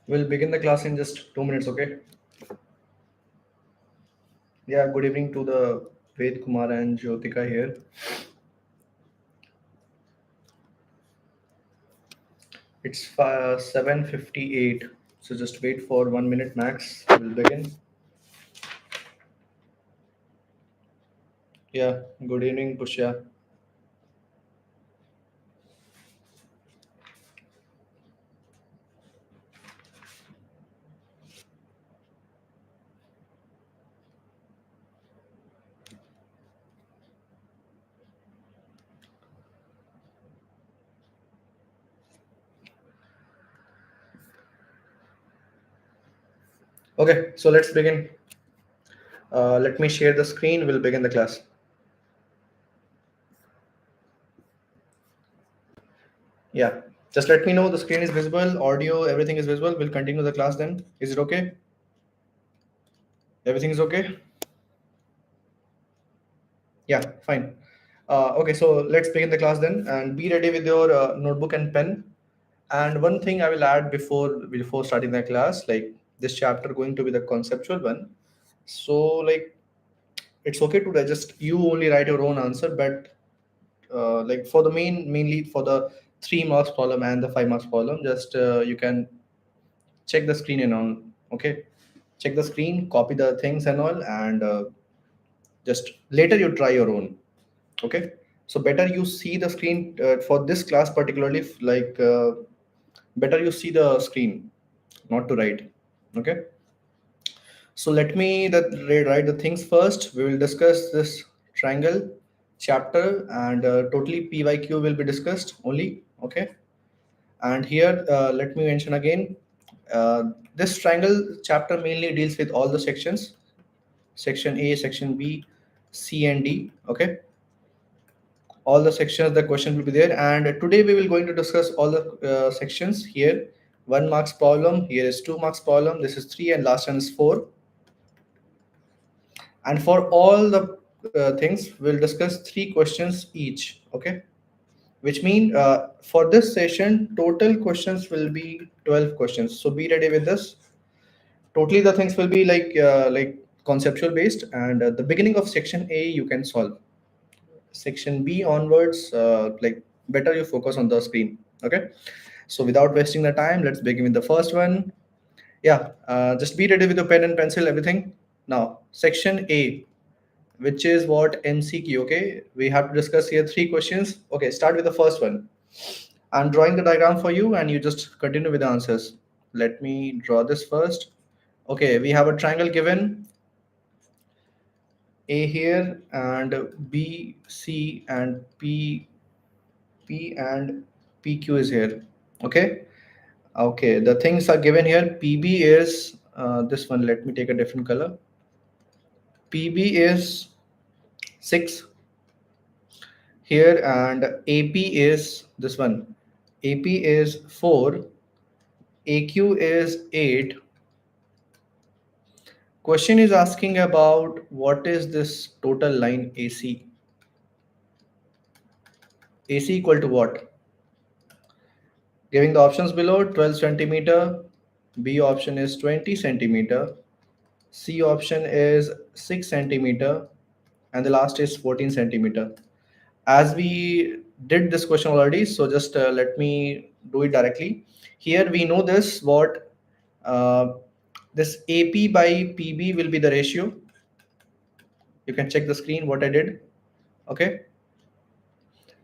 We'll begin the class in just 2 minutes, okay? Yeah, good evening to the Ved Kumar and Jyotika here. It's 7:58, so just wait for 1 minute max. We'll begin. Yeah, good evening, Pushya. Okay, so let's begin. Let me share the screen. We'll begin the class. Yeah, just let me know the screen is visible, audio, everything is visible. We'll continue the class then. Is it okay? Everything is okay? Yeah, fine. Okay, so let's begin the class then, and be ready with your notebook and pen. And one thing I will add before starting the class, like this chapter going to be the conceptual one. So like it's okay to just you only write your own answer, but like for the mainly for the 3 marks problem and the 5 marks problem, just you can check the screen and all. Okay, check the screen, copy the things and all, and just later you try your own. Okay, so better you see the screen for this class particularly, like better you see the screen, not to write. Okay, so let me write the things first. We will discuss this triangle chapter, and totally PYQ will be discussed only. Okay, and here let me mention again, this triangle chapter mainly deals with all the sections, section A, section B, C and D. Okay, all the sections the question will be there, and today we will going to discuss all the sections here. 1 marks problem, here is 2 marks problem, this is 3, and last one is 4. And for all the things we'll discuss 3 questions each. Okay, which mean for this session total questions will be 12 questions, so be ready with this. Totally the things will be like conceptual based, and the beginning of section A you can solve. Section B onwards, like better you focus on the screen. Okay, so without wasting the time, let's begin with the first one. Yeah, just be ready with your pen and pencil, everything. Now section A, which is what MCQ. Okay, we have to discuss here 3 questions. Okay, start with the first one. I'm drawing the diagram for you and you just continue with the answers. Let me draw this first. Okay, we have a triangle given, A here, and B, C, and P and PQ is here. Okay. Okay. The things are given here. PB is this one. Let me take a different color. PB is 6 here, and AP is this one. AP is 4. AQ is 8. Question is asking about what is this total line AC. AC equal to what? Giving the options below, 12 centimeter, B option is 20 centimeter, C option is 6 centimeter, and the last is 14 centimeter. As we did this question already, so just let me do it directly. Here we know this, what this AP by PB will be the ratio. You can check the screen what I did. Okay.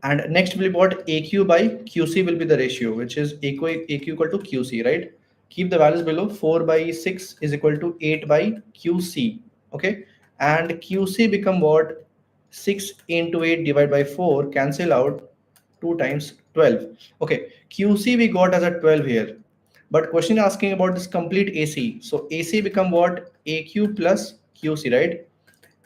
And next will be what AQ by QC will be the ratio, which is AQ equal to QC, right? Keep the values below. 4 by 6 is equal to 8 by QC. Okay. And QC become what? 6 into 8 divided by 4, cancel out 2 times 12. Okay. QC we got as a 12 here. But question asking about this complete AC. So AC become what? AQ plus QC, right?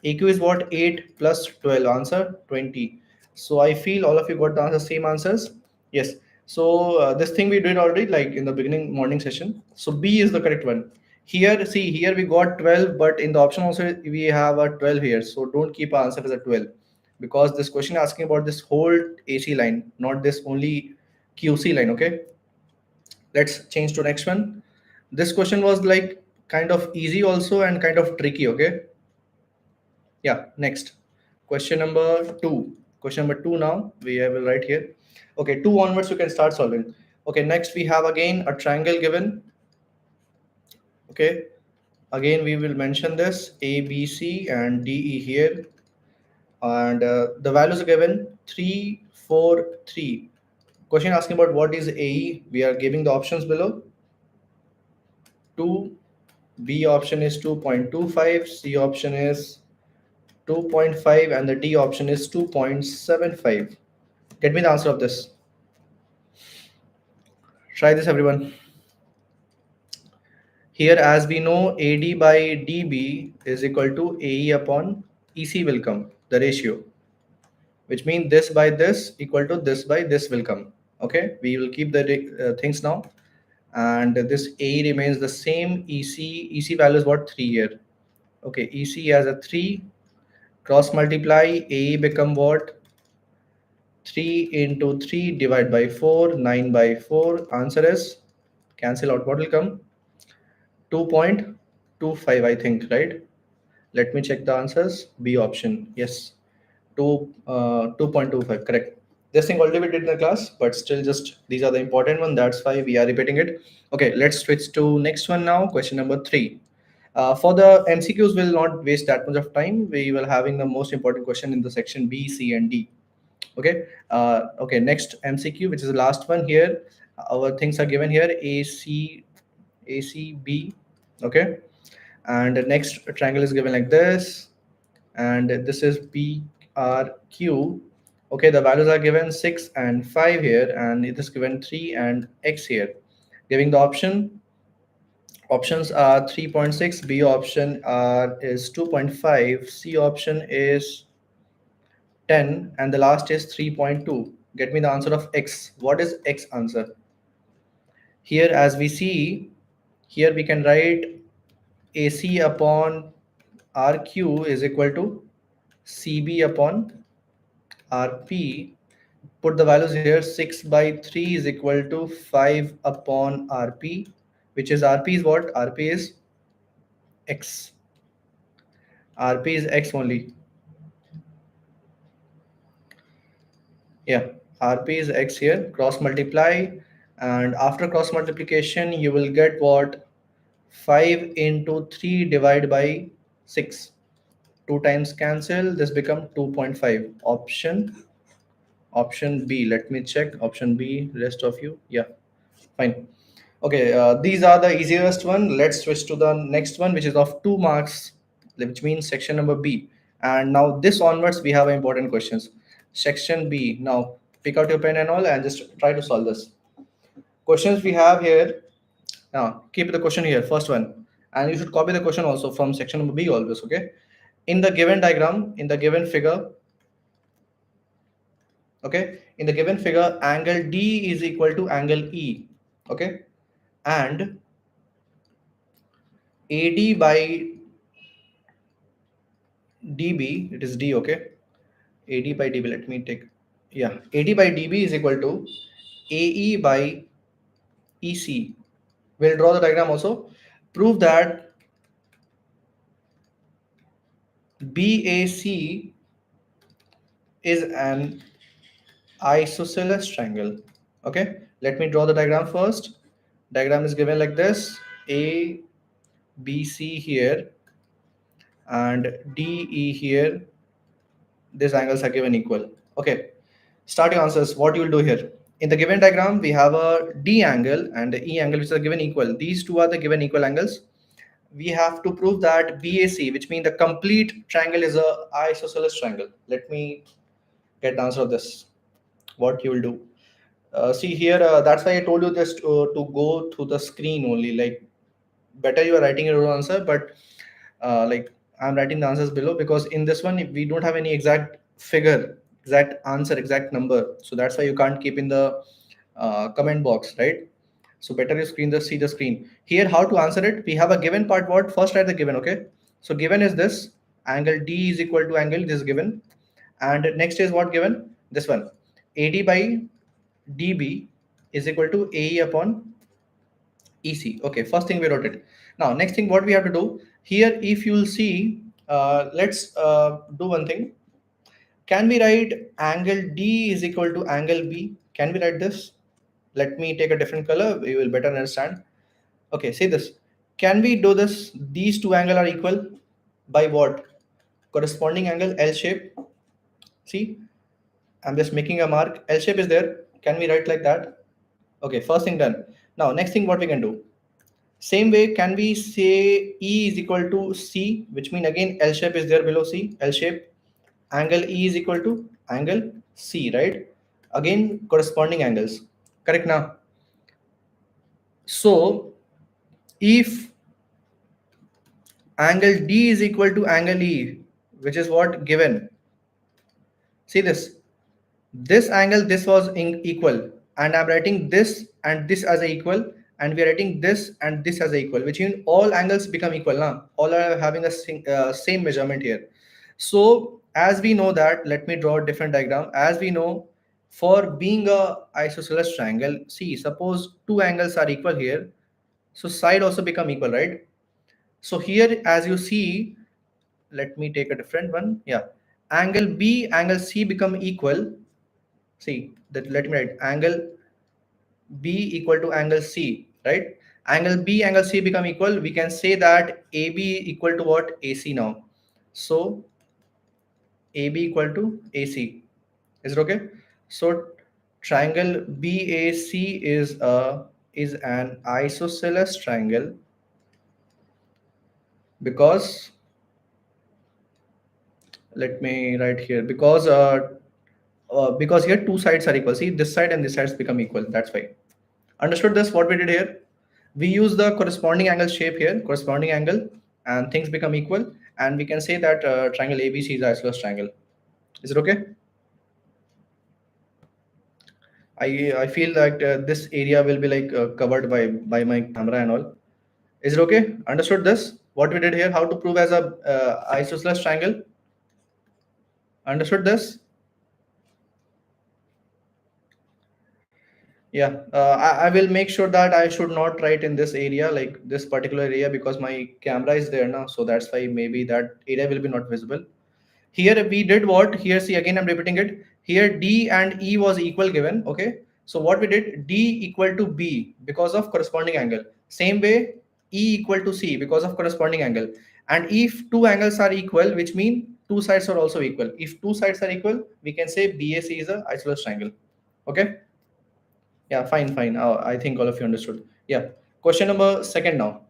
AQ is what? 8 plus 12. Answer 20. So I feel all of you got the answer, same answers. Yes. So this thing we did already, like in the beginning morning session. So B is the correct one. Here, see, here we got 12, but in the option also we have a 12 here. So don't keep our answer as a 12, because this question asking about this whole AC line, not this only QC line. Okay. Let's change to next one. This question was like kind of easy also and kind of tricky. Okay. Yeah. Next. Question number two. Question number two now. We will write here. Okay. Two onwards you can start solving. Okay. Next we have again a triangle given. Okay. Again we will mention this A, B, C and D, E here. And the values are given 3, 4, 3. Question asking about what is AE. We are giving the options below. 2, B option is 2.25, C option is 2.5 and the D option is 2.75. Get me the answer of this. Try this everyone. Here as we know AD by DB is equal to AE upon EC will come, the ratio. Which means this by this equal to this by this will come. Okay, we will keep the things now. And this A remains the same. EC value is what? 3 here. Okay, EC has a 3. Cross multiply, A become what? 3 into 3 divide by 4, 9 by 4. Answer is, cancel out, what will come? 2.25 I think, right? Let me check the answers. B option, yes. 2.25, correct. This thing already we did in the class, but still just these are the important one. That's why we are repeating it. Okay, let's switch to next one now. Question number 3. For the MCQs, will not waste that much of time. We will having the most important question in the section B, C, and D. Okay. Okay. Next MCQ, which is the last one here. Our things are given here: A, C, A, C, B. Okay. And the next triangle is given like this, and this is PRQ. Okay, the values are given 6 and 5 here, and it is given 3 and X here. Giving the options are 3.6, B option is 2.5, C option is 10, and the last is 3.2. Get me the answer of X. What is X answer? Here as we see, here we can write AC upon RQ is equal to CB upon RP. Put the values here. 6 by 3 is equal to 5 upon RP, which is RP is what? RP is X. RP is X only. Yeah, RP is X here. Cross multiply, and after cross multiplication you will get what? 5 into 3 divided by 6. 2 times cancel, this become 2.5. Option B. Let me check option B. Rest of you, yeah, fine. Okay, these are the easiest one. Let's switch to the next one, which is of 2 marks, which means section number B. And now this onwards we have important questions. Section B. Now pick out your pen and all and just try to solve this. Questions we have here. Now keep the question here, first one, and you should copy the question also from section number B always. Okay, in the given diagram, in the given figure. Okay, in the given figure, angle D is equal to angle E. Okay, and AD by DB, it is D. Okay, AD by DB, let me take, yeah, AD by DB is equal to AE by EC. We'll draw the diagram also. Prove that BAC is an isosceles triangle. Okay, let me draw the diagram first. Diagram is given like this: A, B, C here, and D, E here. These angles are given equal. Okay, start your answers. What you will do here? In the given diagram, we have a D angle and the E angle, which are given equal. These two are the given equal angles. We have to prove that BAC, which means the complete triangle, is a isosceles triangle. Let me get the answer of this. What you will do? See here, that's why I told you this to go through the screen only. Like, better you are writing your own answer, but like I'm writing the answers below, because in this one we don't have any exact figure, exact answer, exact number. So that's why you can't keep in the comment box, right? So better you see the screen. Here, how to answer it? We have a given part. What? First write the given. Okay. So given is this: angle D is equal to angle, this is given. And next is what given? This one: AD by DB is equal to AE upon EC. Okay, first thing we wrote it. Now, next thing what we have to do here, if you'll see, let's do one thing. Can we write angle D is equal to angle B? Can we write this? Let me take a different color, we will better understand. Okay, see this. Can we do this? These two angles are equal by what? Corresponding angle L shape. See, I'm just making a mark. L shape is there. Can we write like that? Okay, first thing done. Now, next thing what we can do. Same way, can we say E is equal to C, which mean again L shape is there below C, L shape. Angle E is equal to angle C, right? Again, corresponding angles. Correct now? So, if angle D is equal to angle E, which is what given. See this angle, this was equal, and I'm writing this and this as a equal, and we are writing this and this as a equal, which means all angles become equal now. All are having a same measurement here. So as we know that, let me draw a different diagram. As we know, for being a isosceles triangle, see, suppose two angles are equal here, so side also become equal, right? So here, as you see, let me take a different one. Yeah, angle B, angle C become equal. See that, let me write angle B equal to angle C, right? Angle B, angle C become equal. We can say that AB equal to what? AC now. So AB equal to AC. Is it okay? So triangle BAC is an isosceles triangle because, let me write here, because here two sides are equal. See, this side and this sides become equal. That's why. Understood this? What we did here? We use the corresponding angle shape here, corresponding angle, and things become equal. And we can say that triangle ABC is isosceles triangle. Is it okay? I feel that this area will be like covered by my camera and all. Is it okay? Understood this? What we did here? How to prove as a isosceles triangle? Understood this? Yeah, I will make sure that I should not write in this area, like this particular area, because my camera is there now. So that's why maybe that area will be not visible. Here we did what? Here, see, again I'm repeating it. Here D and E was equal given. Okay. So what we did, D equal to B because of corresponding angle. Same way, E equal to C because of corresponding angle. And if two angles are equal, which mean two sides are also equal. If two sides are equal, we can say BAC is a isosceles triangle. Okay. Yeah, fine, fine. I think all of you understood. Yeah. Question number second now.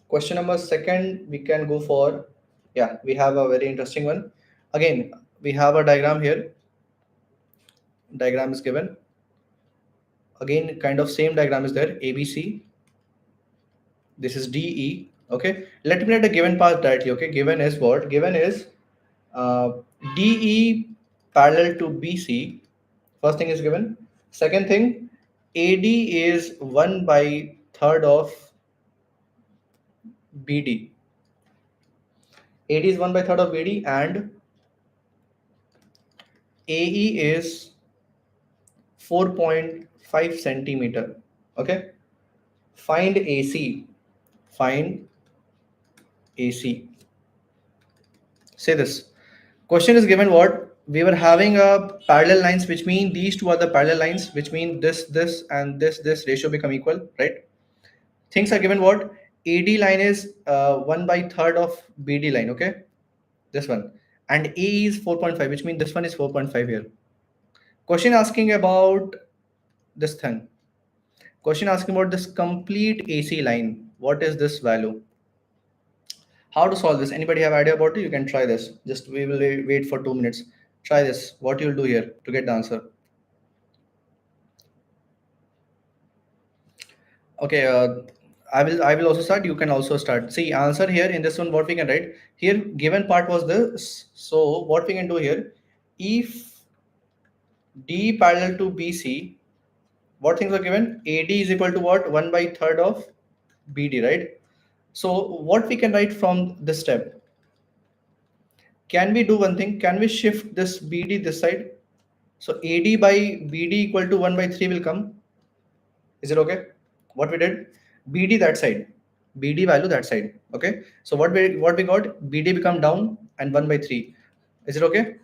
Question number second, we can go for, yeah, we have a very interesting one. Again, we have a diagram here. Diagram is given. Again, kind of same diagram is there. ABC. This is DE. Okay. Let me write the given part directly. Okay. Given is what? Given is uh, DE parallel to BC. First thing is given. Second thing, AD is 1 by third of BD. AD is 1 by third of BD, and AE is 4.5 centimeter. Okay. Find AC. Find AC. Say this. Question is given what? We were having a parallel lines, which mean these two are the parallel lines, which mean this, and this ratio become equal, right? Things are given what? AD line is 1 by third of BD line, okay? This one. And AE is 4.5, which means this one is 4.5 here. Question asking about this thing. Question asking about this complete AC line. What is this value? How to solve this? Anybody have idea about it? You can try this. Just we will wait for 2 minutes. Try this. What you'll do here to get the answer. Okay, I will also start. You can also start. See, answer here in this one. What we can write here. Given part was this. So what we can do here, if D parallel to BC, what things are given? AD is equal to what? 1 by third of BD, right? So what we can write from this step? Can we do one thing? Can we shift this BD this side? So AD by BD equal to 1 by 3 will come. Is it okay? what we did, BD that side, BD value that side. Okay, so what we got, BD become down and 1 by 3. Is it okay?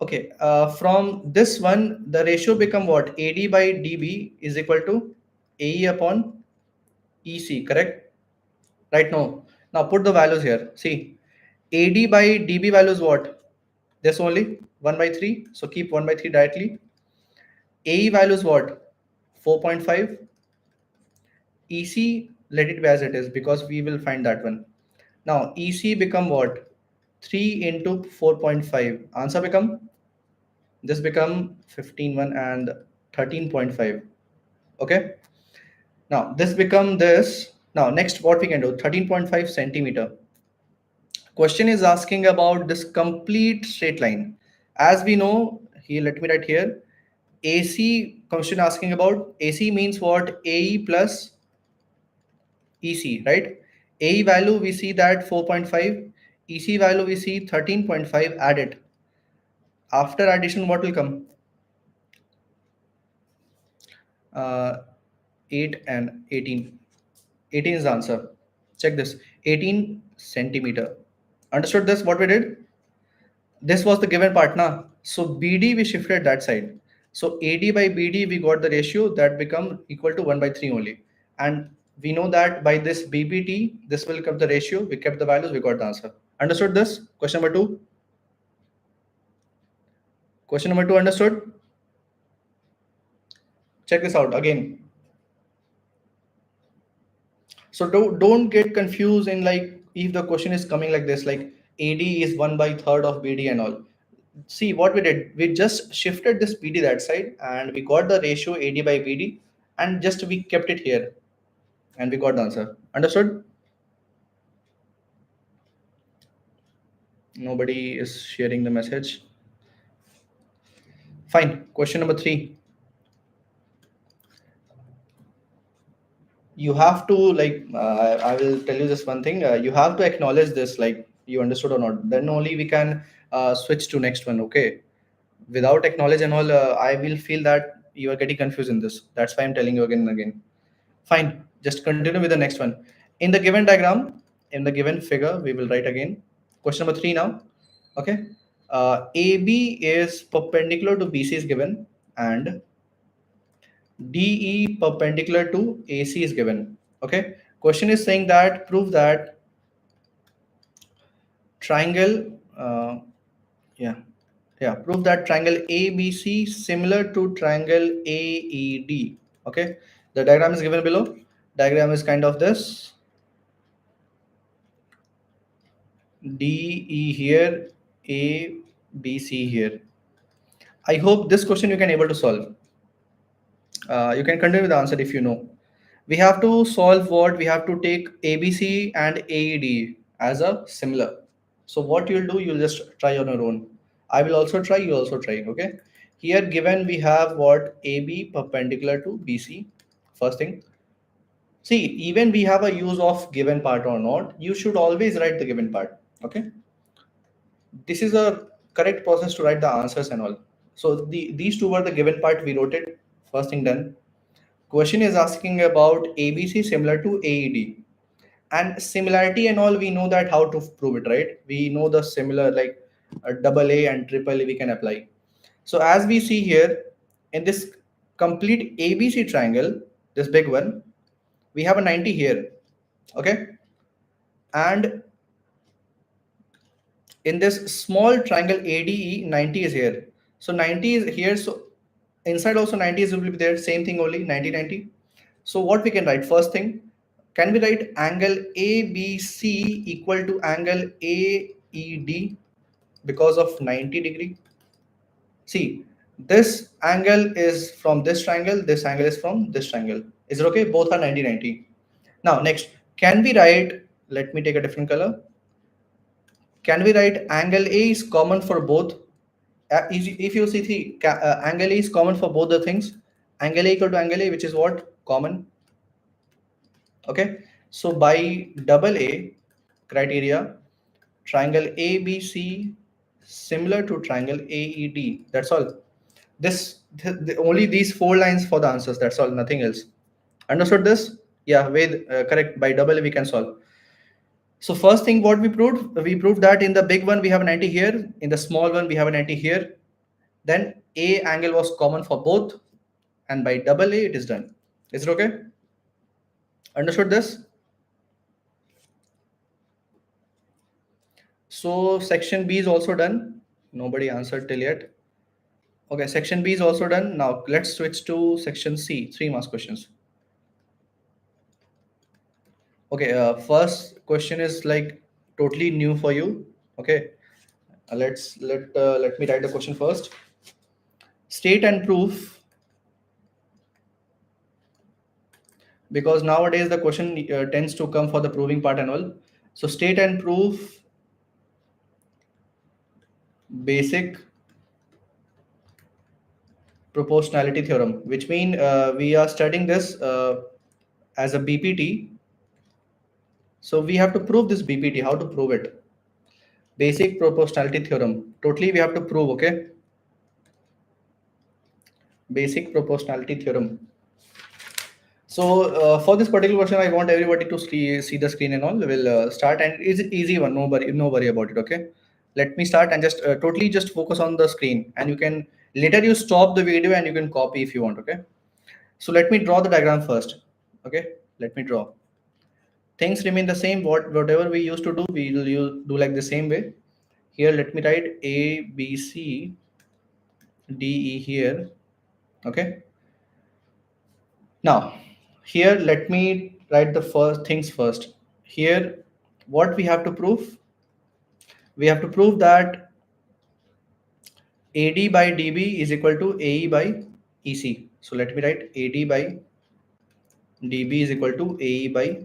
Okay, from this one, the ratio become what? AD by DB is equal to AE upon EC, correct? Right now. Now put the values here. See, AD by DB value is what? This only 1 by 3. So keep 1 by 3 directly. AE value is what? 4.5. EC, let it be as it is because we will find that one. Now EC become what? 3 into 4.5. Answer become, this become 15.1 and 13.5. Okay. Now this become this. Now next what we can do, 13.5 centimeter. Question is asking about this complete straight line. As we know, here let me write here, AC question asking about AC means what? AE plus EC, right? AE value we see that 4.5, EC value we see 13.5, add it. After addition, what will come? 8 and 18. 18 is the answer. Check this, 18 centimeter. Understood this, what we did? This was the given part now. So BD we shifted that side. So AD by BD we got the ratio that become equal to 1 by 3 only. And we know that by this BPT, this will keep the ratio. We kept the values, we got the answer. Understood this? Question number 2. Question number 2 understood? Check this out again. So don't get confused in like if the question is coming like this, like AD is 1 by third of BD and all. See what we did, we just shifted this BD that side and we got the ratio AD by BD and just we kept it here and we got the answer. Understood? Nobody is sharing the message. Fine. Question number 3. You have to like I will tell you this one thing, you have to acknowledge this like you understood or not, then only we can switch to next one. Okay, without acknowledge and all, I will feel that you are getting confused in this. That's why I'm telling you again and again. Fine, just continue with the next one. In the given diagram, in the given figure, we will write again. Question number 3 now. Okay, AB is perpendicular to BC is given and DE perpendicular to AC is given. Okay, question is saying that prove that triangle, prove that triangle ABC similar to triangle AED. Okay, the diagram is given below. Diagram is kind of this. DE here, ABC here. I hope this question you can able to solve. You can continue with the answer if you know. We have to solve what? We have to take ABC and AED as a similar. So what you'll do, you'll just try on your own. I will also try, you also try, okay? Here given we have what? AB perpendicular to BC, first thing. See, even we have a use of given part or not, you should always write the given part, okay? This is a correct process to write the answers and all. So these two were the given part, we wrote it, first thing done. Question is asking about ABC similar to AED. And similarity and all, we know that how to prove it, right? We know the similar like double A and triple A we can apply. So as we see here, in this complete ABC triangle, this big one, we have a 90 here, okay? And in this small triangle ADE, 90 is here. So 90 is here, so inside also 90 is will be there, same thing only, 90, 90. So what we can write, first thing, can we write angle ABC equal to angle AED because of 90 degree? See, this angle is from this triangle, this angle is from this triangle. Is it okay? Both are 90, 90. Now next, can we write, let me take a different color. Can we write angle A is common for both? If you see angle A is common for both the things, angle A equal to angle A, which is what? Common. Okay, so by double A criteria, triangle ABC similar to triangle AED. That's all. Only these 4 lines for the answers. That's all, nothing else. Understood this? Yeah, with correct. By double we can solve. So first thing what we proved that in the big one we have a 90 here, in the small one we have a 90 here. Then A angle was common for both, and by double A it is done. Is it okay? Understood this? So section B is also done. Nobody answered till yet. Okay, section B is also done. Now let's switch to section C, 3 marks questions. Okay, first question is like totally new for you. Okay, let me write the question first. State and proof, because nowadays the question tends to come for the proving part and all. So state and proof basic proportionality theorem, which mean we are studying this as a BPT. So we have to prove this BPT. How to prove it? Basic proportionality theorem. Totally we have to prove. Okay. Basic proportionality theorem. So for this particular question, I want everybody to see the screen and all. We'll start, and it's an easy one. No worry about it. Okay. Let me start and just totally just focus on the screen, and you can later you stop the video and you can copy if you want. Okay. So let me draw the diagram first. Okay. Let me draw. Things remain the same. Whatever we used to do, we will do like the same way. Here, let me write A, B, C, D, E here. Okay. Now, here, let me write the first things first. Here, what we have to prove? We have to prove that AD by DB is equal to AE by EC. So let me write AD by DB is equal to AE by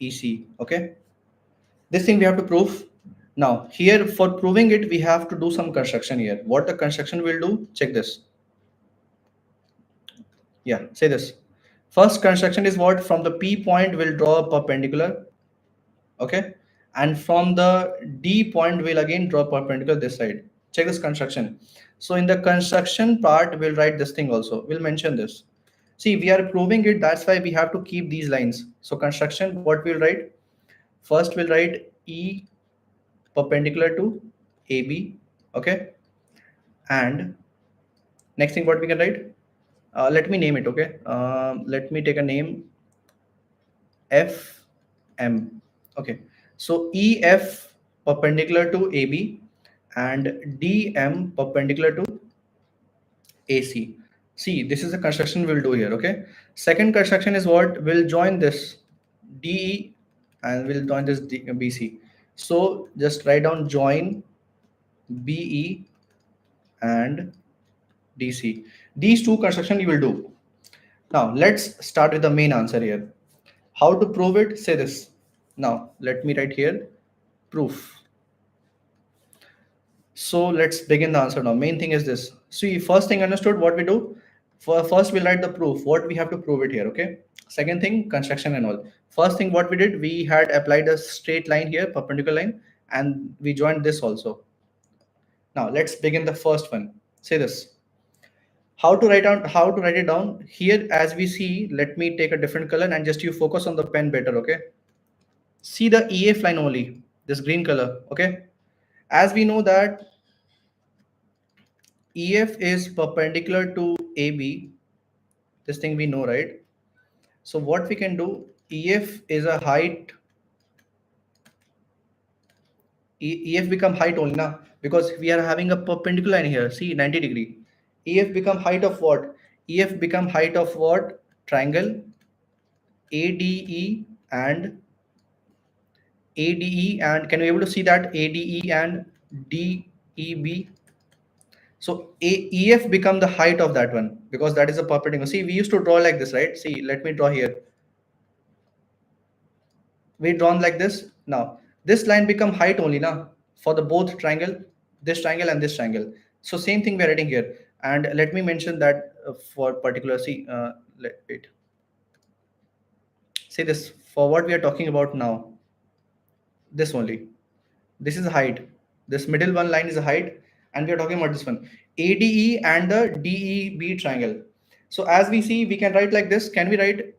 EC. Okay. This thing we have to prove. Now, here for proving it, we have to do some construction here. What the construction will do? Check this. Yeah, say this. First construction is what? From the P point, we'll draw a perpendicular. Okay. And from the D point, we'll again draw perpendicular this side. Check this construction. So in the construction part, we'll write this thing also. We'll mention this. See, we are proving it. That's why we have to keep these lines. So construction, what we'll write? First, we'll write E perpendicular to AB. Okay. And next thing, what we can write? Let me name it. Okay. Let me take a name FM. Okay. So EF perpendicular to AB and DM perpendicular to AC. See, this is the construction we'll do here. Okay. Second construction is what? We'll join this DE and we'll join this BC. So just write down join BE and DC. These two construction you will do. Now let's start with the main answer here. How to prove it? Say this. Now let me write here proof. So let's begin the answer now. Main thing is this. See, first thing understood what we do. First we'll write the proof. What we have to prove it here. Okay. Second thing, construction and all. First thing what we did, we had applied a straight line here, perpendicular line, and we joined this also. Now let's begin the first one. Say this. How to write it down here? As we see, let me take a different color and just you focus on the pen better. Okay. See the EF line only, this green color. Okay. As we know that EF is perpendicular to AB. This thing we know, right? So what we can do, EF is a height. EF become height only now because we are having a perpendicular line here. See 90 degree. EF become height of what? EF become height of what? Triangle ADE and ADE, and can you able to see that ADE and DEB? So EF become the height of that one because that is a perpendicular. See, we used to draw like this, right? See, let me draw here. We drawn like this. Now this line become height only now for the both triangle, this triangle and this triangle. So same thing we are writing here. And let me mention that for particular, see, wait. See this for what we are talking about now. This only. This is height. This middle one line is a height, and we are talking about this one. ADE and the DEB triangle. So as we see, we can write like this. Can we write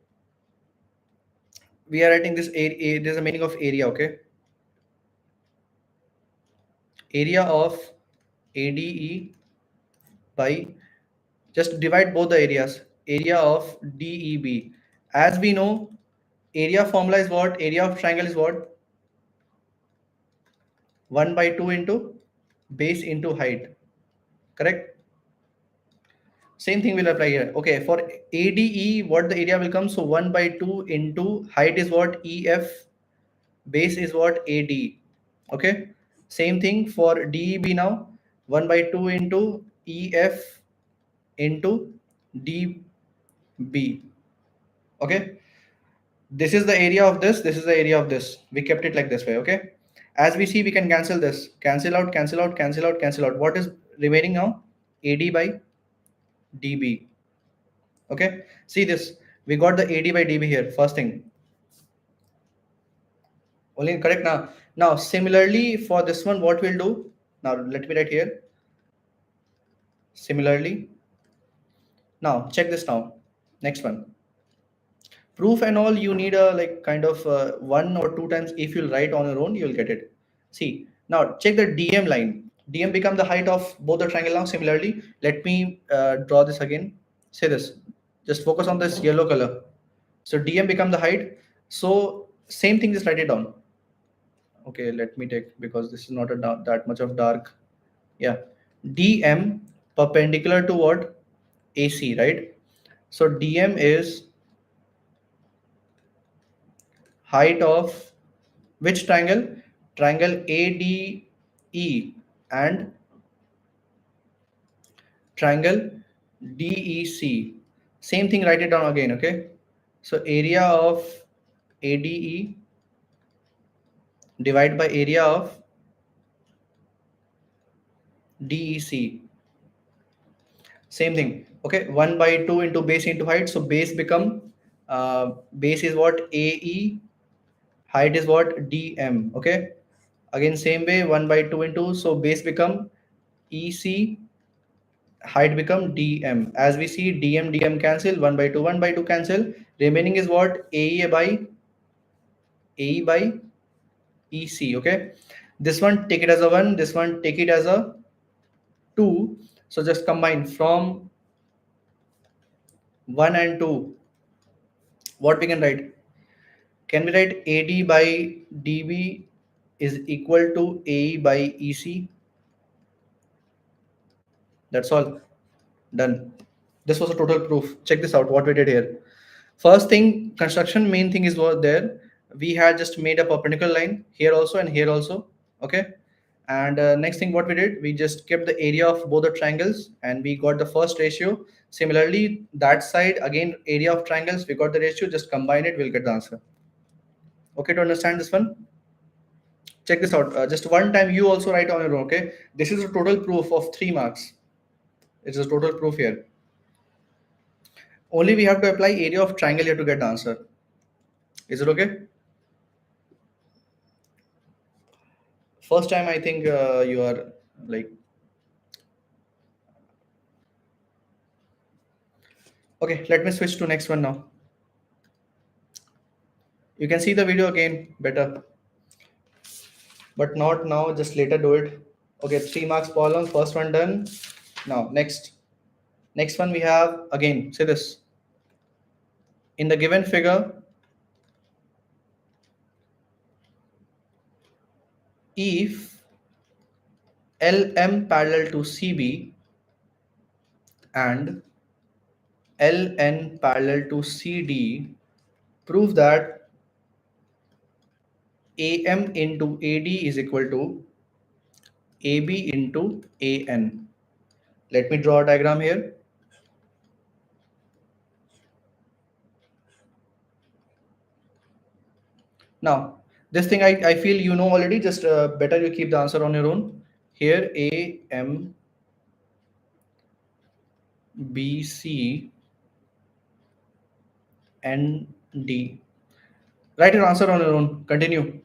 we are writing this there's a meaning of area, okay? Area of ADE by, just divide both the areas, area of DEB. As we know, area formula is what? Area of triangle is what? 1 by 2 into base into height, correct? Same thing will apply here. Okay, for ADE, what the area will come? So 1 by 2 into height is what? EF, base is what? AD. Okay, same thing for DEB now. 1 by 2 into EF into DB. Okay, this is the area of this, this is the area of this. We kept it like this way, okay? As we see, we can cancel this. Cancel out, cancel out, cancel out, cancel out. What is remaining now? AD by DB. Okay, see this. We got the AD by DB here, first thing. Only correct now. Now, similarly, for this one, what we'll do? Now, let me write here. Similarly. Now, check this now. Next one. Proof and all, you need a like kind of one or two times. If you'll write on your own, you'll get it. See, now check the DM line. DM become the height of both the triangle now. Similarly, let me draw this again. Say this. Just focus on this yellow color. So DM become the height. So same thing, just write it down. Okay, let me take, because this is not a that much of dark. Yeah, DM perpendicular to what? AC, right? So DM is height of which triangle? Triangle ADE and triangle DEC. Same thing, write it down again, okay? So area of ADE divided by area of DEC. Same thing, okay? 1 by 2 into base into height. So base become, base is what? AE, height is what? DM, okay? Again, same way, 1 by 2 into, so base become EC, height become DM. As we see, DM cancel, 1 by 2, 1 by 2 cancel. Remaining is what? AE by EC, okay? This one, take it as a 1, this one, take it as a 2. So just combine from 1 and 2. What we can write? Can we write AD by DB is equal to AE by EC? That's all. Done. This was a total proof. Check this out, what we did here. First thing, construction main thing is what there. We had just made a perpendicular line here also and here also. Okay. And next thing what we did, we just kept the area of both the triangles and we got the first ratio. Similarly, that side, again, area of triangles, we got the ratio, just combine it, we'll get the answer. Okay, to understand this one? Check this out. Just one time you also write on your own, okay? This is a total proof of 3 marks. It's a total proof here. Only we have to apply area of triangle here to get the answer. Is it okay? First time I think you are like, okay, let me switch to next one now. You can see the video again better, but not now, just later do it. Okay, 3 marks problem, first one done. Now next one we have, again, say this. In the given figure, if LM parallel to CB and LN parallel to CD, prove that AM into AD is equal to AB into AN. Let me draw a diagram here. Now, this thing I feel you know already, just better you keep the answer on your own. Here AM, BC, and D. Write your answer on your own. Continue.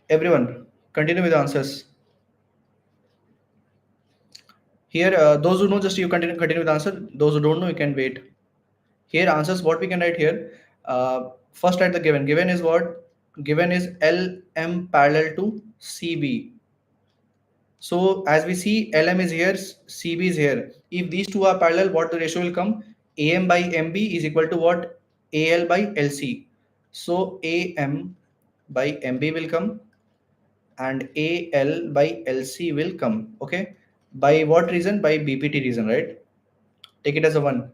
Everyone, continue with the answers. Here, those who know, just you continue with the answer. Those who don't know, you can wait. Here, answers, what we can write here. First write the given. Given is what? Given is LM parallel to CB. So as we see, LM is here, CB is here. If these two are parallel, what the ratio will come? AM by MB is equal to what? AL by LC. So AM by MB will come and AL by LC will come. Okay. By what reason? By BPT reason, right? Take it as a one.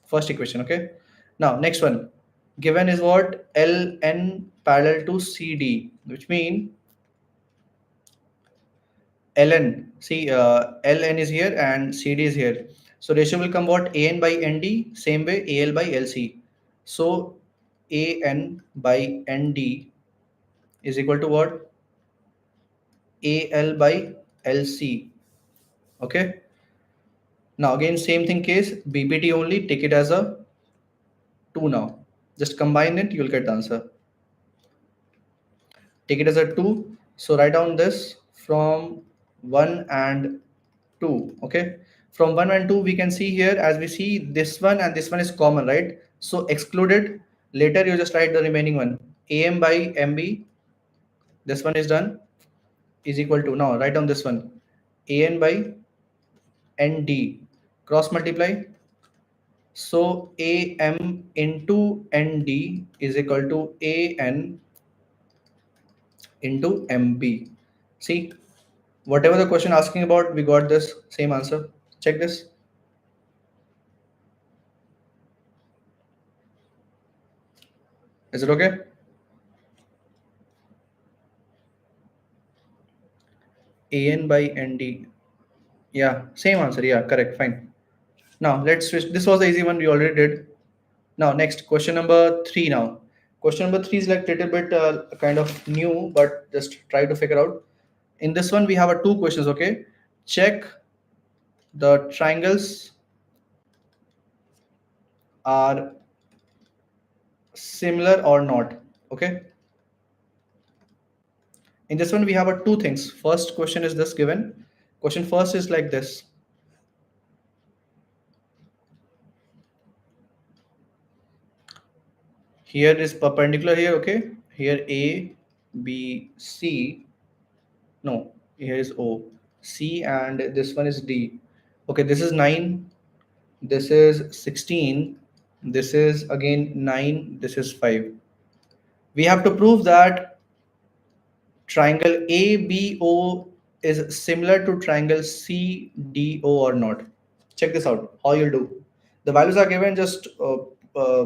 First equation. Okay. Now next one. Given is what? LN parallel to CD, which means ln. See, ln is here and cd is here. So ratio will come what? An by nd, same way al by lc. So an by nd is equal to what? Al by lc. Okay. Now again same thing case, bpt only, take it as a 2 now. Just combine it, you will get the answer. Take it as a 2. So write down this from 1 and 2. Okay, from 1 and 2 we can see here, as we see, this one and this one is common, right? So excluded. Later you just write the remaining one. Am by mb, this one is done, is equal to, now write down this one, an by nd, cross multiply. So am into nd is equal to an into mb. See, whatever the question asking about, we got this same answer. Check this. Is it okay? An by nd. Yeah, same answer. Yeah, correct. Fine. Now let's switch. This was the easy one we already did. Now next, question number 3 now. Question number 3 is like little bit kind of new, but just try to figure out. In this one we have a 2 questions. Okay, check the triangles are similar or not. Okay, in this one we have a 2 things. First question is this given. Question first is like this. Here is perpendicular here. Okay, here a b c, no, here is o, c, and this one is d. Okay, this is 9, this is 16, this is again 9, this is 5. We have to prove that triangle abo is similar to triangle cdo or not. Check this out, how you'll do. The values are given, just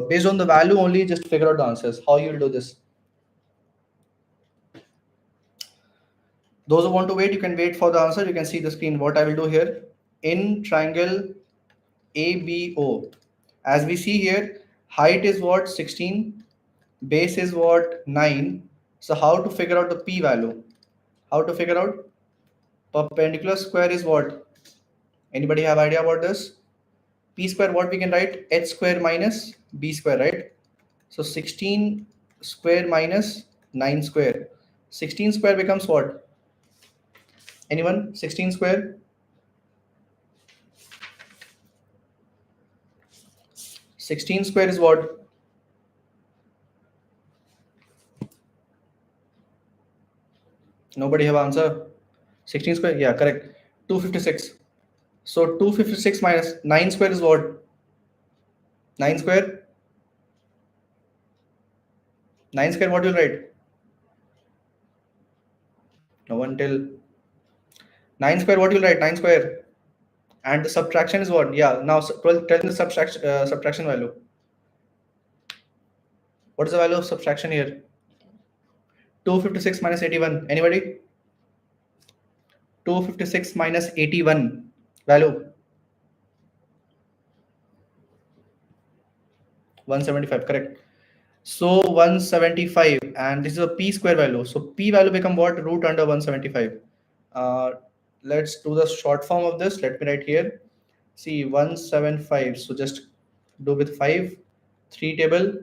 based on the value only, just figure out the answers. How you'll do this. Those who want to wait, you can wait for the answer. You can see the screen. What I will do here, in triangle ABO, as we see here, height is what? 16, base is what? 9. So how to figure out the p value? How to figure out? Perpendicular square is what? Anybody have idea about this? P square, what we can write? H square minus b square, right? So 16 square minus 9 square. 16 square becomes what? Anyone? 16 square? 16 square is what? Nobody have answer? 16 square? Yeah, correct. 256. So 256 minus 9 square is what? 9 square? 9 square, what will write? No one tell. 9 square, what will write? 9 square. And the subtraction is what? Yeah, now tell me the subtraction value. What is the value of subtraction here? 256 minus 81. Anybody? 256 minus 81. Value? 175, correct. So 175, and this is a p square value. So p value become what? Root under 175. Let's do the short form of this. Let me write here. See, 175. So just do with 5, 3 table,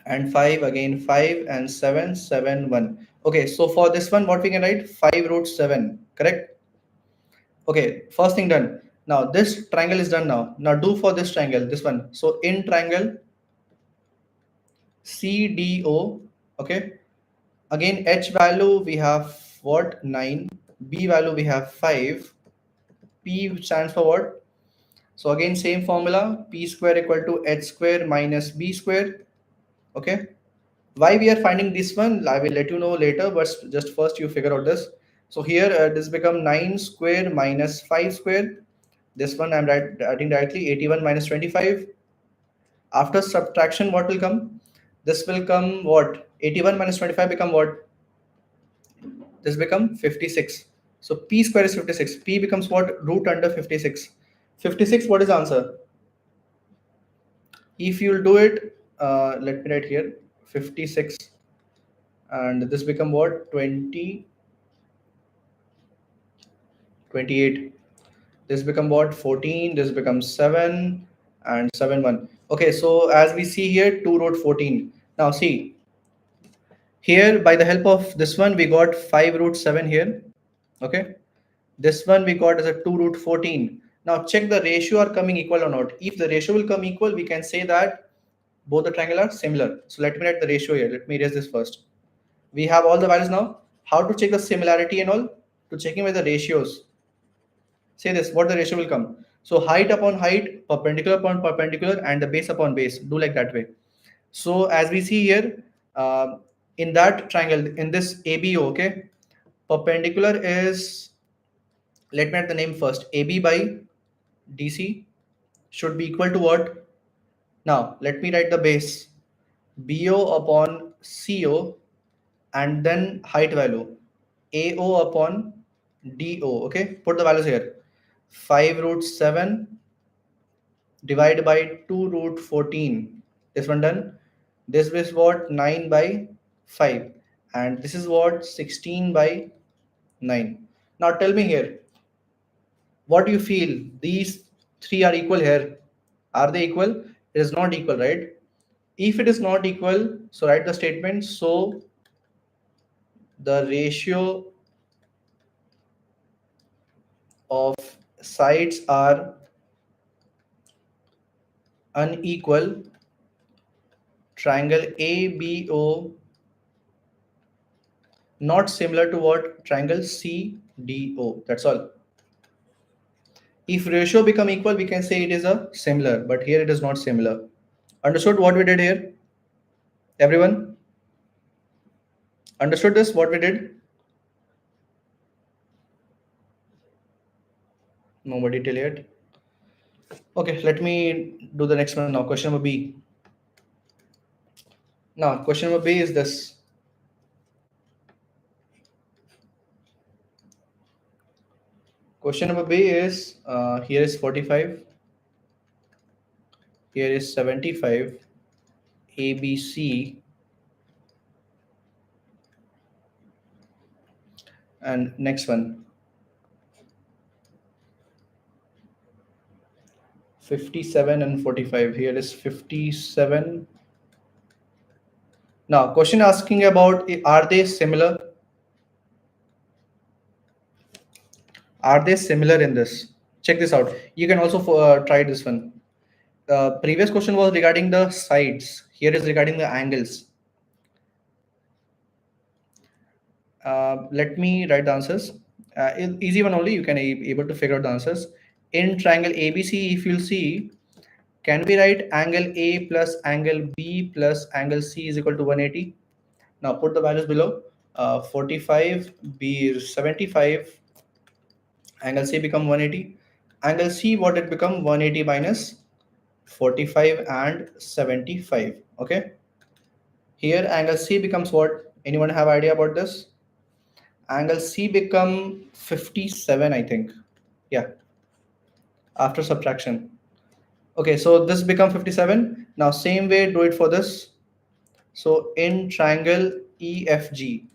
and 5 again, 5 and 7, 7, 1. Okay, so for this one, what we can write? 5 root 7, correct? Okay, first thing done. Now this triangle is done now. Now do for this triangle, this one. So in triangle CDO. Okay. Again, H value we have what? 9. B value we have 5. P stands for what? So again, same formula. P square equal to H square minus B square. Okay. Why we are finding this one, I will let you know later, but just first you figure out this. So here this become 9 square minus 5 square. This one I'm writing directly, 81 minus 25. After subtraction, what will come? This will come what? 81 minus 25 become what? This become 56. So p square is 56. P becomes what? Root under 56. 56, what is the answer? If you'll do it, let me write here 56, and this become what? 20, 28. This become what? 14. This becomes 7 and 7 1. Okay, so as we see here, 2 root 14. Now see, here by the help of this one, we got 5 root 7 here. Okay, this one we got as a 2 root 14. Now check the ratio are coming equal or not. If the ratio will come equal, we can say that both the triangle are similar. So let me write the ratio here. Let me erase this first. We have all the values now. How to check the similarity and all? To checking with the ratios. Say this, what the ratio will come. So height upon height, perpendicular upon perpendicular, and the base upon base. Do like that way. So as we see here, in that triangle, in this ABO, okay, perpendicular is, let me write the name first. AB by DC should be equal to what? Now let me write the base. BO upon CO, and then height value. AO upon DO. Okay, put the values here. 5 root 7 divided by 2 root 14. This one done. This is what? 9 by 5. And this is what? 16 by 9. Now tell me here, what do you feel? These three are equal here. Are they equal? It is not equal, right? If it is not equal, so write the statement. So the ratio of sides are unequal. Triangle ABO not similar to what? Triangle CDO. That's all. If ratio become equal, we can say it is a similar, but here it is not similar. Understood what we did here? Everyone? Understood this, what we did? Nobody till yet. Okay, let me do the next one now. Question number B. Now, question number B is this. Question number B is, here is 45. Here is 75. ABC. And next one. 57 and 45. Here is 57. Now, question asking about, are they similar? Are they similar in this? Check this out. You can also try this one. Previous question was regarding the sides. Here is regarding the angles. Let me write the answers. Easy one only. You can able to figure out the answers. In triangle ABC, if you'll see, can we write angle A plus angle B plus angle C is equal to 180? Now put the values below. 45, B is 75. Angle C become 180. Angle C, what it become? 180 minus 45 and 75. Okay. Here angle C becomes what? Anyone have idea about this? Angle C become 57, I think. Yeah. After subtraction. Okay, so this become 57. Now same way do it for this. So in triangle EFG,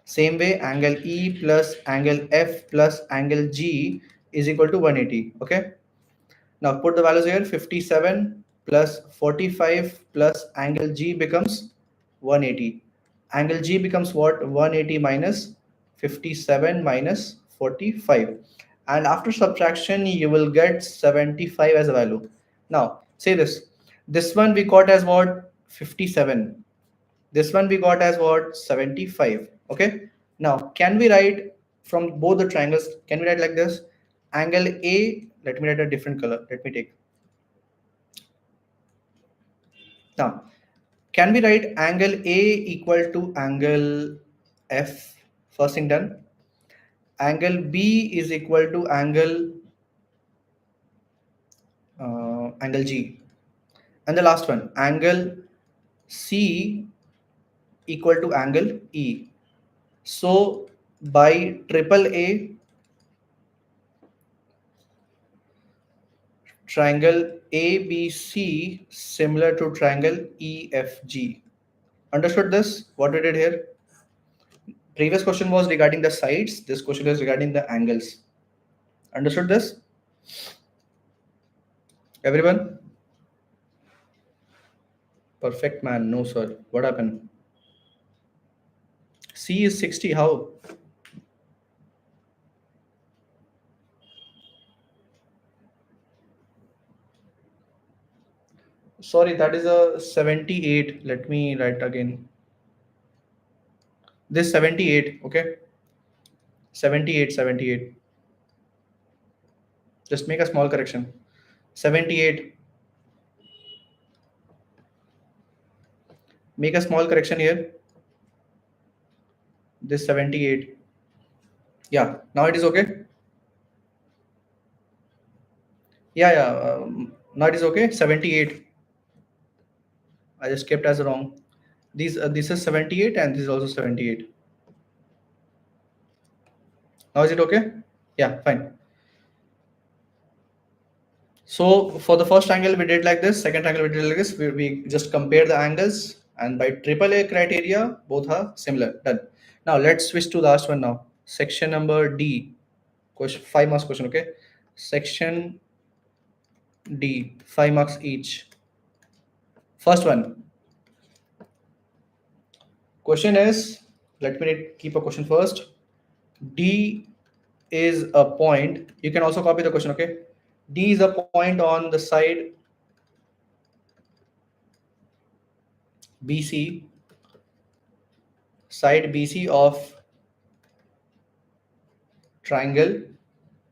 same way angle E plus angle F plus angle G is equal to 180. Okay. Now put the values here. 57 plus 45 plus angle G becomes 180. Angle G becomes what? 180 minus 57 minus 45. And after subtraction, you will get 75 as a value. Now say this. This one we got as what? 57. This one we got as what? 75. Okay. Now, can we write from both the triangles? Can we write like this? Angle A, let me write a different color. Let me take. Now, can we write angle A equal to angle F? First thing done. Angle B is equal to angle G. And the last one, angle C equal to angle E. So by triple A, triangle ABC similar to triangle EFG. Understood this? What we did here? Previous question was regarding the sides. This question is regarding the angles. Understood this? Everyone? Perfect, man. No, sir. What happened? C is 60. How? Sorry, that is a 78. Let me write again. This 78. Okay. 78, 78. Just make a small correction. 78. Make a small correction here. This 78. Yeah. Now it is okay. Yeah. Now it is okay. 78. I just kept as wrong. This is 78 and this is also 78. Now is it okay? Yeah, fine. So for the first triangle we did like this, second triangle we did like this. We just compare the angles, and by AAA criteria both are similar. Done. Now let's switch to the last one now. Section number D. Question 5 marks question. Okay. Section D, 5 marks each. First one. Question is, let me keep a question first. D is a point. You can also copy the question. Okay. D is a point on the side BC, of triangle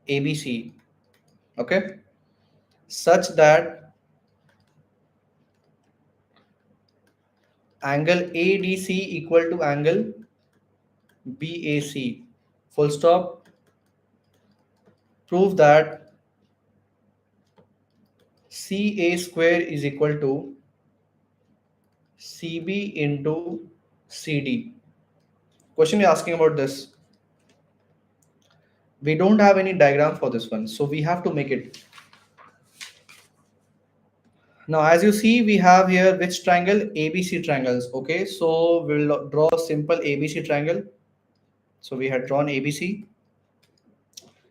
ABC, okay, such that angle ADC equal to angle BAC. Full stop. Prove that CA square is equal to CB into CD. Question is asking about this. We don't have any diagram for this one, so we have to make it. Now, as you see, we have here which triangle? ABC triangles. Okay, so we'll draw a simple ABC triangle. So we had drawn ABC.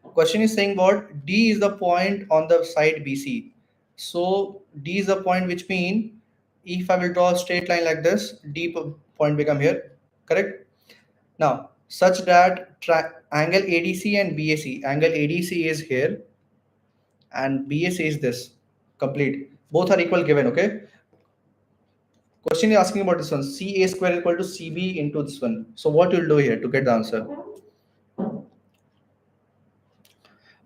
Question is saying what? D is the point on the side BC. So D is the point, which means if I will draw a straight line like this, D point become here. Correct? Now, such that angle ADC and BAC. Angle ADC is here and BAC is this. Complete. Both are equal given. Okay. Question is asking about this one. CA square equal to CB into this one. So what you'll do here to get the answer?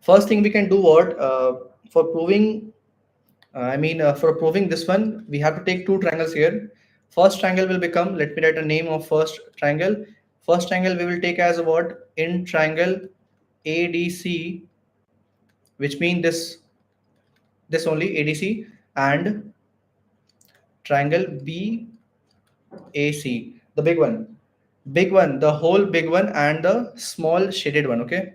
First thing we can do what for proving. For proving this one, we have to take two triangles here. First triangle will become. Let me write a name of first triangle. First triangle we will take as what? In triangle ADC, which means this only ADC, and triangle BAC, the big one, the whole big one and the small shaded one. Okay,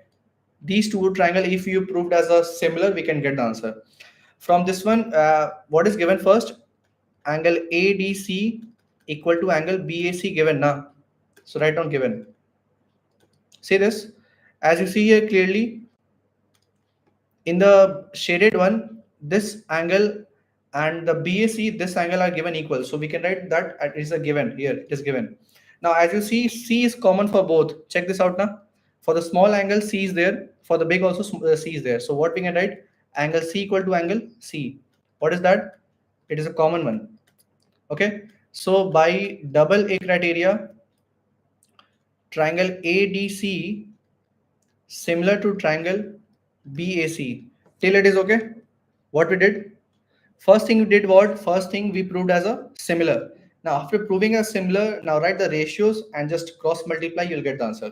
these two triangle, if you proved as a similar, we can get the answer from this one. What is given first? Angle ADC equal to angle BAC given now. So write down given. See this, as you see here clearly in the shaded one, this angle and the BAC, this angle are given equal. So we can write that it is a given here. It is given. Now, as you see, C is common for both. Check this out now. For the small angle, C is there. For the big also, C is there. So what we can write? Angle C equal to angle C. What is that? It is a common one. Okay. So by double A criteria, triangle ADC similar to triangle BAC. Till it is okay. What we did? First thing we did what? First thing we proved as a similar. Now after proving a similar, now write the ratios and just cross multiply, you'll get the answer.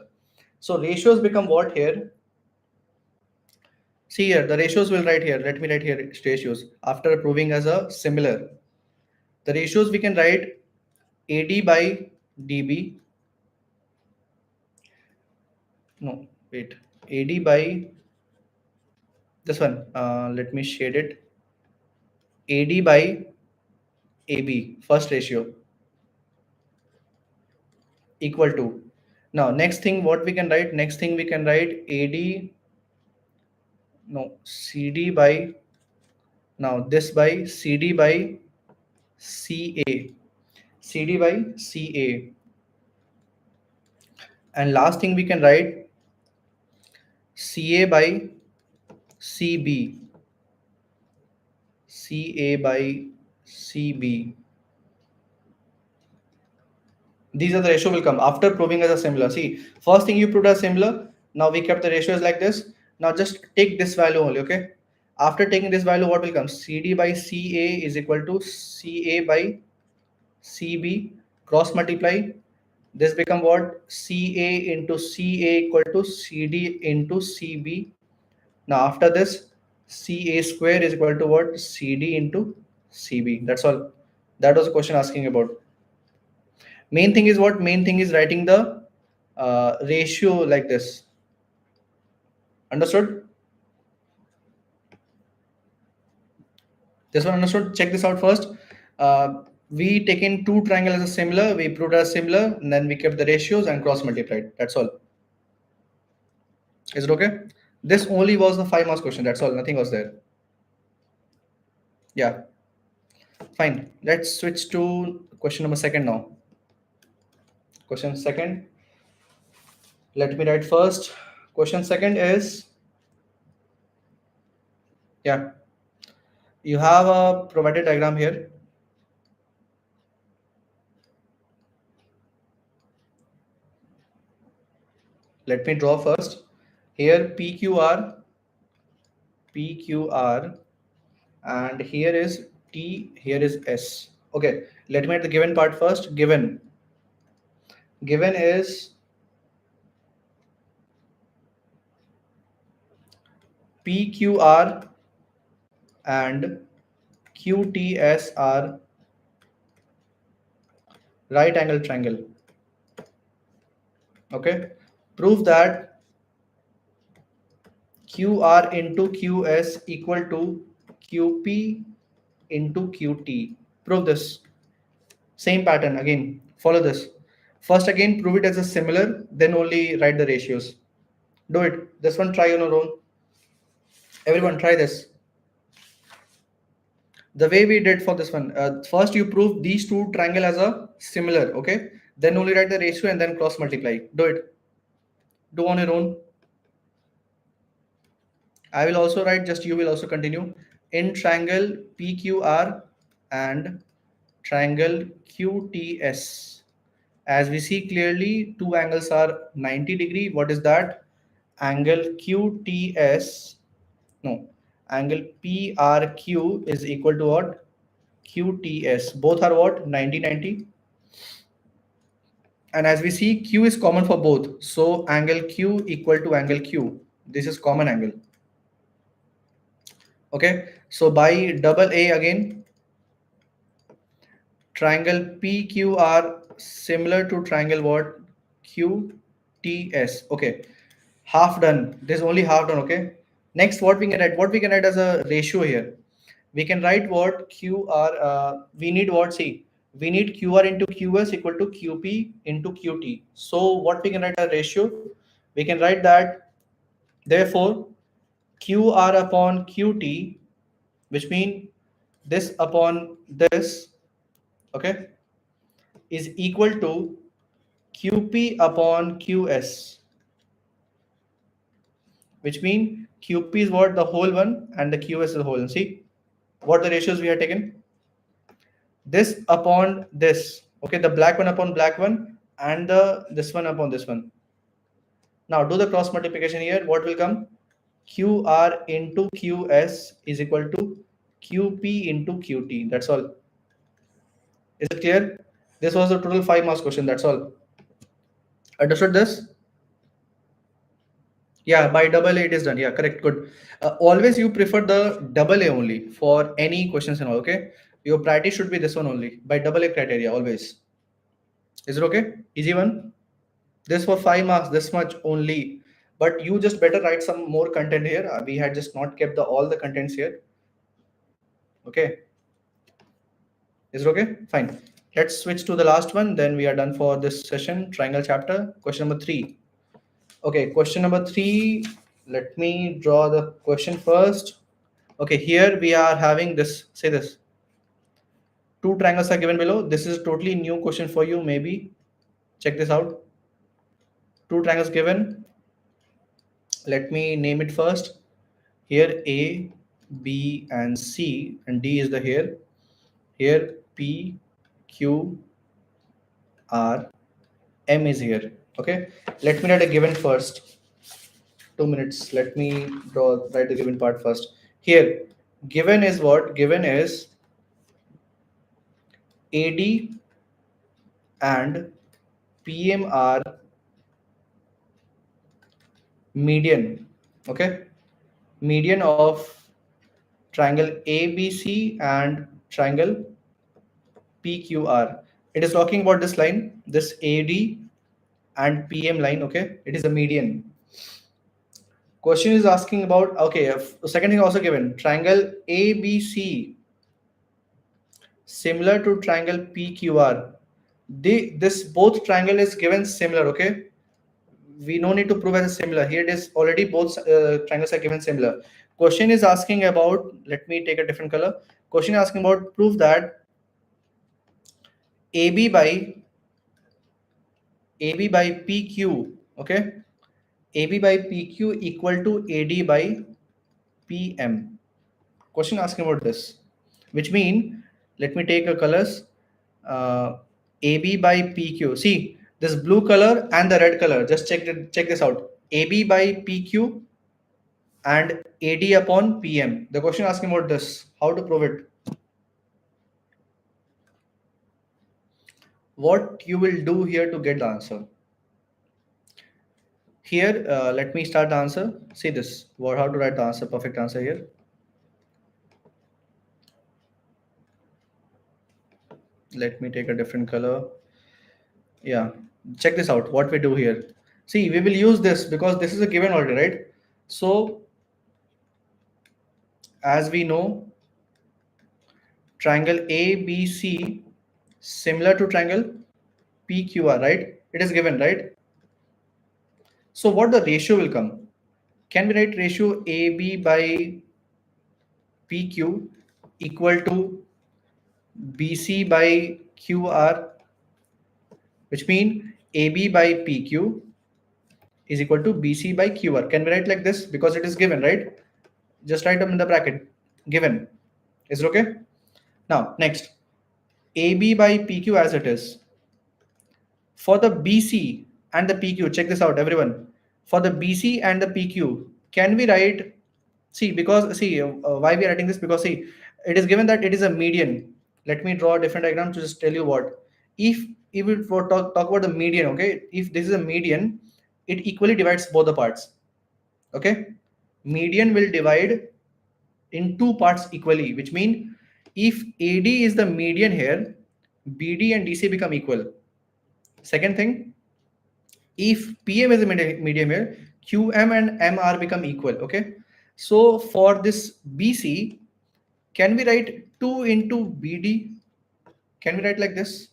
So ratios become what here? See here, the ratios will write here. Let me write here ratios. After proving as a similar, the ratios we can write AD by DB. No, wait. AD by this one. Let me shade it. AD by AB, first ratio, equal to. Now, next thing what we can write? Next thing we can write AD, no, CD by, now this by CD by CA. CD by CA. And last thing we can write CA by CB. CA by CB. These are the ratio will come after proving as a similar. See, first thing you proved as similar. Now we kept the ratios like this. Now just take this value only, okay? After taking this value, what will come? CD by CA is equal to CA by CB. Cross multiply. This become what? CA into CA equal to CD into CB. Now after this, CA square is equal to what? CD into CB. That's all. That was the question asking about. Main thing is what? Main thing is writing the ratio like this. Understood? This one understood? Check this out first. We taken two triangles as a similar, we proved as similar, and then we kept the ratios and cross multiplied. That's all. Is it okay? This only was the 5 marks question. That's all. Nothing was there. Yeah. Fine. Let's switch to question number second now. Question second. Let me write first. Question second is, yeah, you have a provided diagram here. Let me draw first. Here PQR, and here is T, here is S. Okay, let me write the given part first. Given is PQR and QTS are right angle triangle. Okay, prove that QR into QS equal to QP into QT. Prove this. Same pattern again. Follow this. First again prove it as a similar, then only write the ratios. Do it. This one try on your own. Everyone try this. The way we did for this one, first you prove these two triangle as a similar, okay? Then only write the ratio and then cross multiply. Do it. Do on your own. I will also write, just you will also continue. In triangle PQR and triangle QTS, as we see clearly, two angles are 90 degree. What is that? Angle QTS, no, angle PRQ is equal to what? QTS. Both are what? 90. And as we see, Q is common for both. So angle Q equal to angle Q. This is common angle. Okay. So by double A again, triangle PQR similar to triangle what? QTS. Okay. Half done. This is only half done. Okay. Next, what we can write? What we can write as a ratio here? We can write what? QR. We need what? See, we need QR into QS equal to QP into QT. So what we can write a ratio? We can write that, therefore, QR upon QT, which means this upon this, okay, is equal to QP upon QS, which means QP is what? The whole one, and the QS is the whole one. See what the ratios we have taken? this upon this. Okay, the black one upon black one, and the this one upon this one. Now do the cross multiplication here. What will come? QR into QS is equal to QP into QT. That's all. Is it clear? This was the total 5 marks question. That's all. Understood this? Yeah, by double A it is done. Yeah, correct. Good. Always you prefer the double A only for any questions and all. Okay. Your priority should be this one only by double A criteria always. Is it okay? Easy one. This for 5 marks. This much only. But you just better write some more content here. We had just not kept all the contents here. Okay. Is it okay? Fine. Let's switch to the last one. Then we are done for this session. Triangle chapter. Question number 3. Okay, question number 3. Let me draw the question first. Okay, here we are having this. Say this. 2 triangles are given below. This is a totally new question for you. Maybe check this out. 2 triangles given. Let me name it first. Here A, B, and C, and D is the here. Here P, Q, R, M is here. Okay, let me write a given first. 2 minutes. Let me write the given part first. Here, given is what? Given is AD and PM are median. Okay, median of triangle ABC and triangle PQR. It is talking about this line, this AD and PM line. Okay, it is a median. Question is asking about, okay, second thing also given, triangle ABC similar to triangle PQR. This both triangle is given similar. Okay, we no need to prove as similar. Here it is already both triangles are given similar. Question is asking about, let me take a different color. Question is asking about prove that AB by PQ. Okay, AB by PQ equal to AD by PM. Question asking about this, which mean, let me take a colors. AB by PQ. See this blue color and the red color. Just check this out. AB by PQ and AD upon PM. The question asking about this. How to prove it? What you will do here to get the answer? Here, let me start the answer. See this. How to write the answer? Perfect answer here. Let me take a different color. Yeah, check this out. What we do here. See, we will use this because this is a given already, right? So, as we know, triangle ABC similar to triangle PQR, right? It is given, right? So, what the ratio will come? Can we write ratio AB by PQ equal to BC by QR, which means AB by PQ is equal to BC by QR. Can we write like this? Because it is given, right? Just write them in the bracket. Given. Is it okay? Now, next. AB by PQ as it is. For the BC and the PQ, check this out, everyone. For the BC and the PQ, can we write, see, because, see, why we are writing this? Because, see, it is given that it is a median. Let me draw a different diagram to just tell you what. If we talk about the median, okay, if this is a median, it equally divides both the parts. Okay, median will divide in 2 parts equally, which means if AD is the median here, BD and DC become equal. Second thing, if PM is a median here, QM and MR become equal. Okay, so for this BC, can we write 2 into BD? Can we write like this?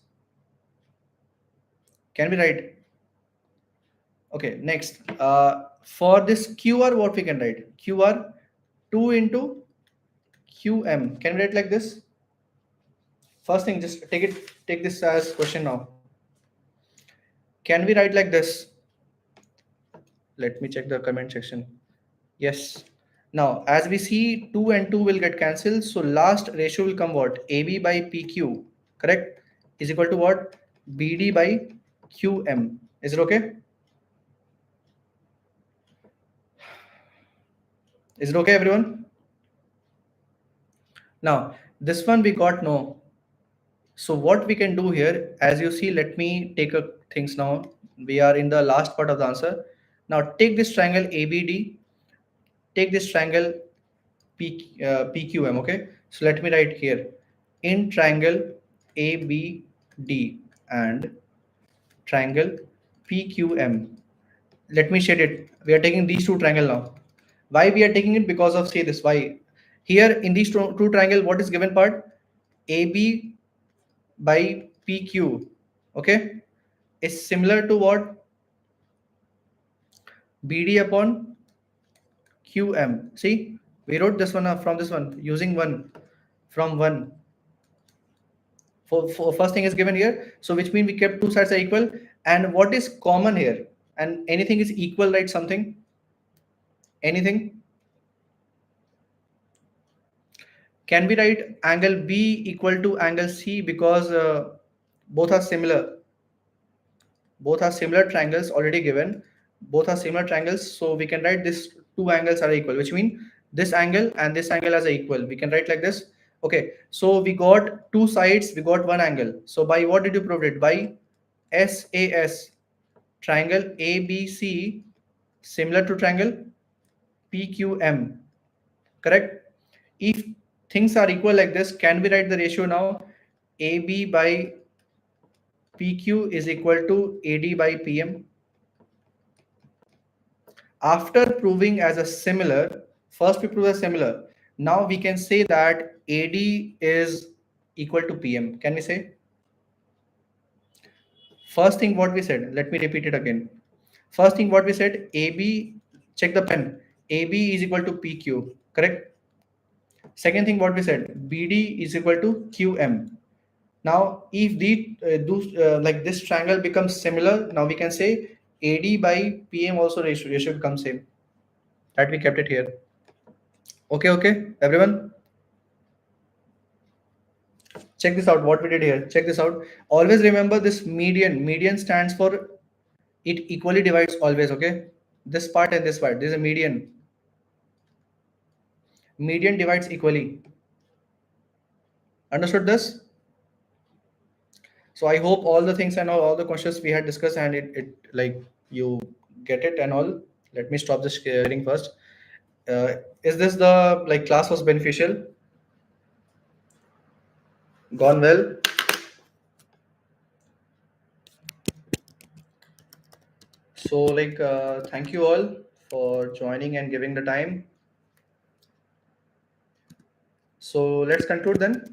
Can we write? Okay, next, for this QR, what we can write? QR 2 into QM. Can we write like this? First thing, just take this as question now. Can we write like this? Let me check the comment section. Yes. Now, as we see, 2 and 2 will get cancelled. So last ratio will come what? AB by PQ. correct, is equal to what? BD by QM. Is it okay? Is it okay, everyone? Now, this one we got no. So what we can do here, as you see, let me take a things now. We are in the last part of the answer. Now take this triangle ABD, take this triangle PQM, okay? So let me write here, in triangle ABD and triangle PQM. Let me shade it. We are taking these two triangle now. Why we are taking it? Because of, say this, why? Here in these two triangle, what is given part? AB by PQ, okay, is similar to what? BD upon QM. See, we wrote this one from this one using one from one. For first thing is given here, so which means we kept two sides are equal. And what is common here? And anything is equal, right? Something, anything. Can we write angle B equal to angle C because both are similar? Both are similar triangles already given. Both are similar triangles, so we can write this two angles are equal, which means this angle and this angle as equal. We can write like this. Okay, so we got two sides, we got one angle. So by what did you prove it? By SAS, triangle ABC similar to triangle PQM, correct? If things are equal like this, can we write the ratio now? AB by PQ is equal to AD by PM. After proving as a similar, first we prove as similar. Now we can say that AD is equal to PM. Can we say? First thing what we said, let me repeat it again. First thing what we said, AB, check the pen, AB is equal to PQ, correct? Second thing what we said, BD is equal to QM. Now, if like this triangle becomes similar, now we can say AD by PM also ratio becomes same. That we kept it here. Okay, everyone. Check this out. What we did here. Check this out. Always remember this median. Median stands for it equally divides always. Okay. This part and this part. This is a median. Median divides equally. Understood this? So I hope all the things and all the questions we had discussed and it like you get it and all. Let me stop this sharing first. Is this the like class was beneficial? Gone well? So like thank you all for joining and giving the time. So let's conclude then.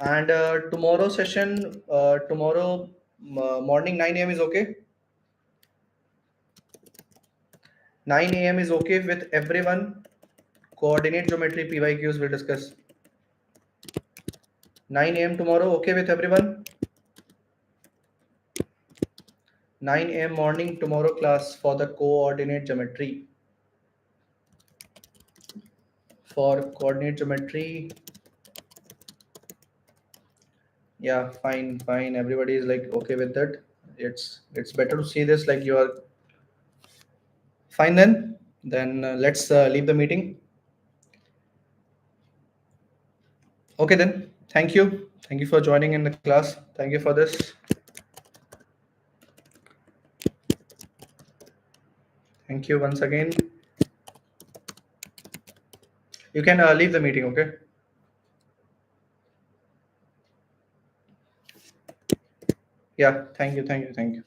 And tomorrow session, tomorrow morning 9 a.m. is okay. 9 a.m. is okay with everyone. Coordinate geometry PYQs we'll discuss. 9 a.m. tomorrow, okay with everyone? 9 a.m. morning tomorrow class for the coordinate geometry. For coordinate geometry. Yeah, fine. Everybody is like okay with that. It's better to see this like you are fine then. Then let's leave the meeting. Okay then. Thank you. Thank you for joining in the class. Thank you for this. Thank you once again. You can leave the meeting, okay? Yeah, thank you.